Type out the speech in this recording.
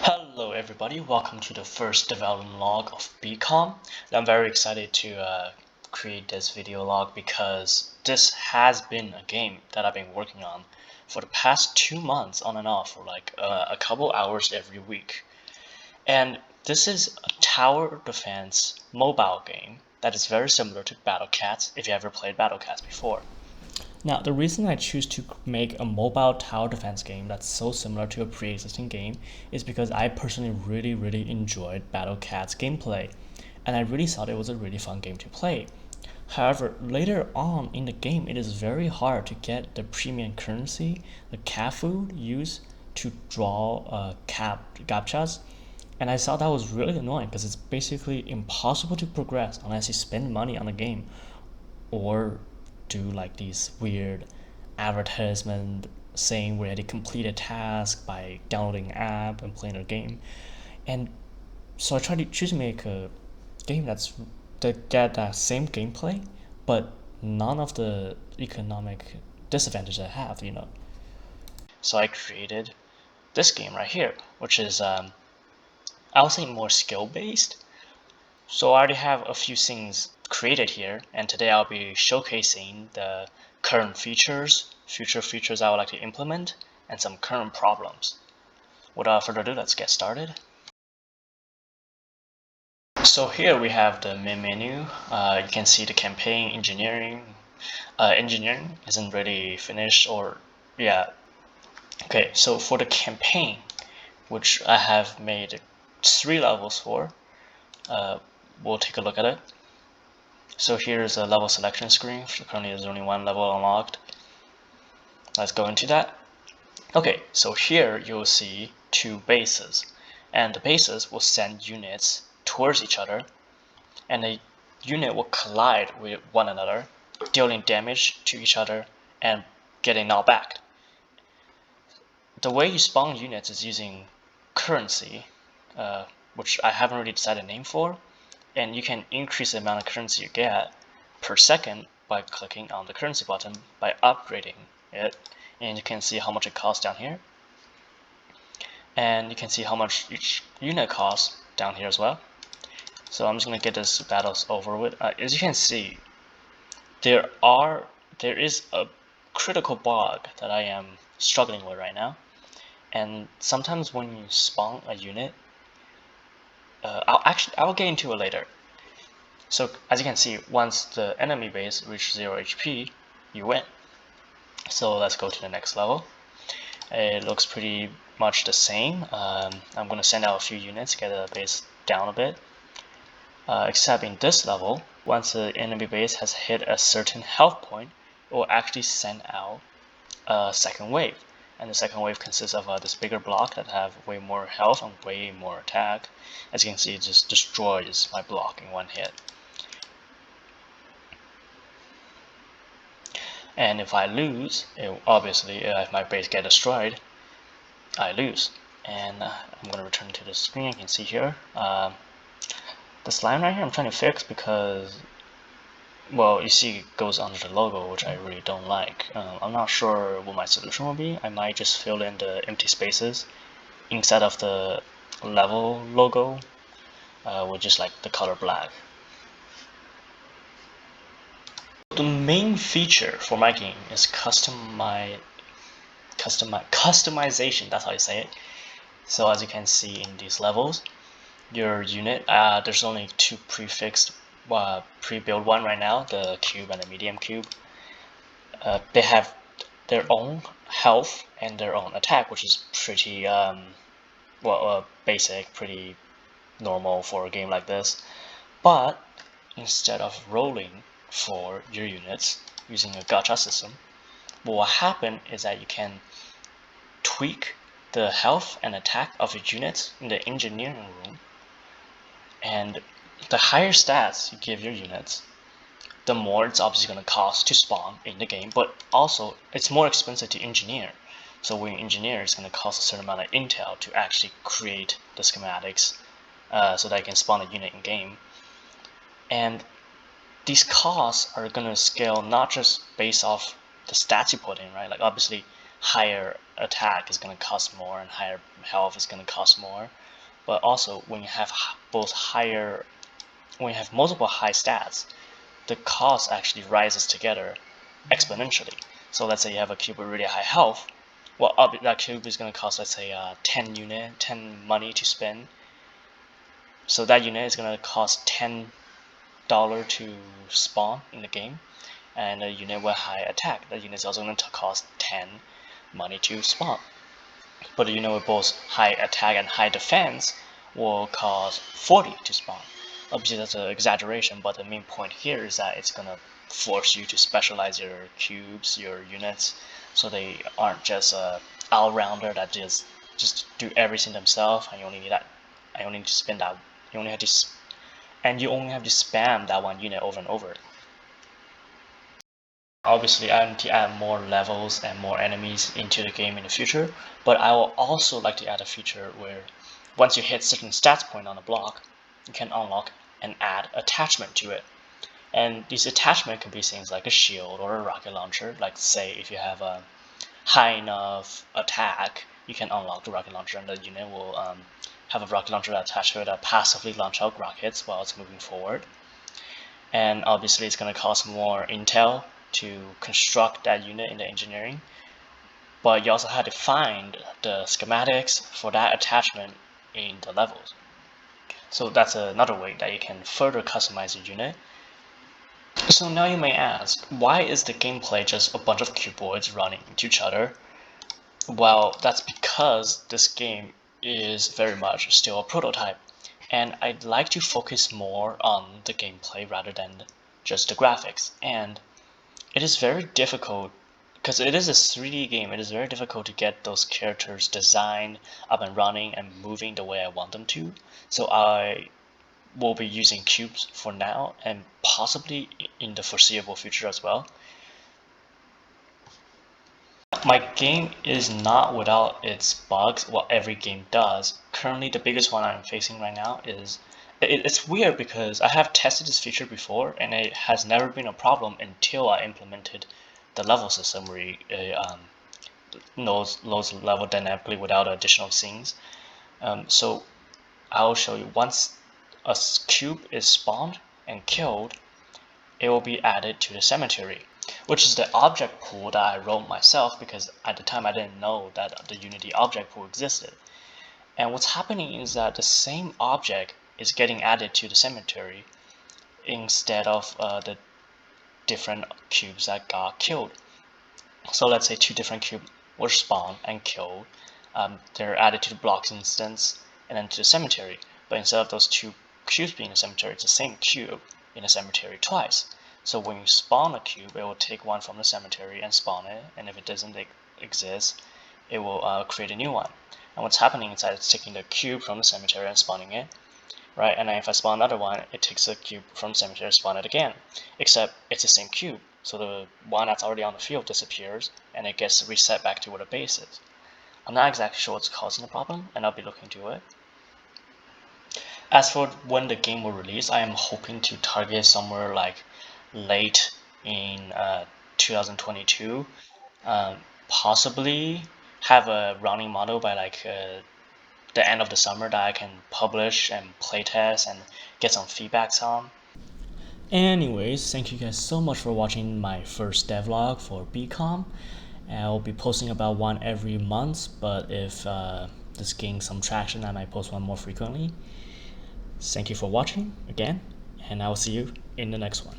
Hello everybody, welcome to the first development log of BCom. I'm very excited to create this video log because this has been a game that I've been working on for the past 2 months on and off for like a couple hours every week. And this is a tower defense mobile game that is very similar to Battle Cats if you ever played Battle Cats before. Now, the reason I choose to make a mobile tower defense game that's so similar to a pre-existing game is because I personally really enjoyed Battle Cat's gameplay, and I really thought it was a really fun game to play. However, later on in the game, it is very hard to get the premium currency, the cat food used to draw captchas, and I thought that was really annoying because it's basically impossible to progress unless you spend money on the game or do like these weird advertisement saying we had to complete a task by downloading an app and playing a game. And so I tried to choose to make a game that get that same gameplay, but none of the economic disadvantages I have. So I created this game right here, which is I'll say more skill based. So I already have a few things created here, and today I'll be showcasing the current features, future features I would like to implement, and some current problems. Without further ado, let's get started. So here we have the main menu. You can see the campaign engineering. Engineering isn't really finished, or yeah. Okay, so for the campaign, which I have made 3 levels for, we'll take a look at it. So here's a level selection screen. Currently there's only 1 level unlocked. Let's go into that. Okay, so here you'll see 2 bases, and the bases will send units towards each other, and the unit will collide with one another, dealing damage to each other and getting knocked back. The way you spawn units is using currency, which I haven't really decided a name for, and you can increase the amount of currency you get per second by clicking on the currency button by upgrading it, and you can see how much it costs down here, and you can see how much each unit costs down here as well. So I'm just gonna get this battles over with. As you can see, there is a critical bug that I am struggling with right now, and sometimes when you spawn a unit, I'll get into it later. So as you can see, once the enemy base reaches 0 HP, you win. So let's go to the next level. It looks pretty much the same. I'm going to send out a few units, get the base down a bit. Except in this level, once the enemy base has hit a certain health point, it will actually send out a second wave. And the second wave consists of this bigger block that have way more health and way more attack. As you can see, it just destroys my block in one hit. And if I lose, obviously if my base gets destroyed, I lose. And I'm going to return to the screen. You can see here this line right here I'm trying to fix because, well, you see it goes under the logo, which I really don't like. I'm not sure what my solution will be. I might just fill in the empty spaces instead of the level logo with just like the color black. The main feature for my game is customization. That's how you say it. So as you can see in these levels, your unit, there's only 2 prefixed pre-built one right now, the cube and the medium cube. They have their own health and their own attack, which is pretty basic, pretty normal for a game like this. But instead of rolling for your units using a gacha system, what will happen is that you can tweak the health and attack of your units in the engineering room, and the higher stats you give your units, the more it's obviously going to cost to spawn in the game, but also it's more expensive to engineer. So when you engineer, it's going to cost a certain amount of intel to actually create the schematics so that you can spawn a unit in game. And these costs are going to scale not just based off the stats you put in, right? Like obviously higher attack is going to cost more and higher health is going to cost more. But also when you have when you have multiple high stats, the cost actually rises together exponentially. So let's say you have a cube with really high health. Well, that cube is going to cost, let's say, 10 money to spend. So that unit is going to cost $10 to spawn in the game. And a unit with high attack, that unit is also going to cost 10 money to spawn. But a unit with both high attack and high defense will cost 40 to spawn. Obviously that's an exaggeration, but the main point here is that it's going to force you to specialize your cubes, your units, so they aren't just a all-rounder that just do everything themselves, and you only need to spend that. You only have to spam that one unit over and over. Obviously, I need to add more levels and more enemies into the game in the future, but I will also like to add a feature where once you hit certain stats point on a block, you can unlock and add attachment to it. And these attachment can be things like a shield or a rocket launcher. Like say if you have a high enough attack, you can unlock the rocket launcher, and the unit will have a rocket launcher attached to it that passively launch out rockets while it's moving forward. And obviously it's going to cost more intel to construct that unit in the engineering, but you also had to find the schematics for that attachment in the levels. So that's another way that you can further customize your unit. So now you may ask, why is the gameplay just a bunch of cuboids running into each other? Well, that's because this game is very much still a prototype, and I'd like to focus more on the gameplay rather than just the graphics. And it is very difficult, because it is a 3D game, it is very difficult to get those characters designed, up and running, and moving the way I want them to. So I will be using cubes for now, and possibly in the foreseeable future as well. My game is not without its bugs, what every game does. Currently, the biggest one I'm facing right now is it's weird because I have tested this feature before and it has never been a problem until I implemented the level system where it loads level dynamically without additional scenes. So I'll show you. Once a cube is spawned and killed, it will be added to the cemetery, which is the object pool that I wrote myself because at the time I didn't know that the Unity object pool existed. And what's happening is that the same object is getting added to the cemetery instead of the different cubes that got killed. So let's say 2 different cubes were spawned and killed. They're added to the blocks instance and then to the cemetery. But instead of those 2 cubes being in the cemetery, it's the same cube in the cemetery twice. So when you spawn a cube, it will take one from the cemetery and spawn it, and if it doesn't exist, it will create a new one. And what's happening inside, it's taking the cube from the cemetery and spawning it, right? And then if I spawn another one, it takes the cube from the cemetery and spawn it again, except it's the same cube. So the one that's already on the field disappears, and it gets reset back to where the base is. I'm not exactly sure what's causing the problem, and I'll be looking into it. As for when the game will release, I am hoping to target somewhere like late in 2022. Possibly have a running model by like the end of the summer that I can publish and playtest and get some feedbacks on. Anyways, thank you guys so much for watching my first devlog for BCom. I'll be posting about one every month, but if this gains some traction, I might post one more frequently. Thank you for watching again, and I will see you in the next one.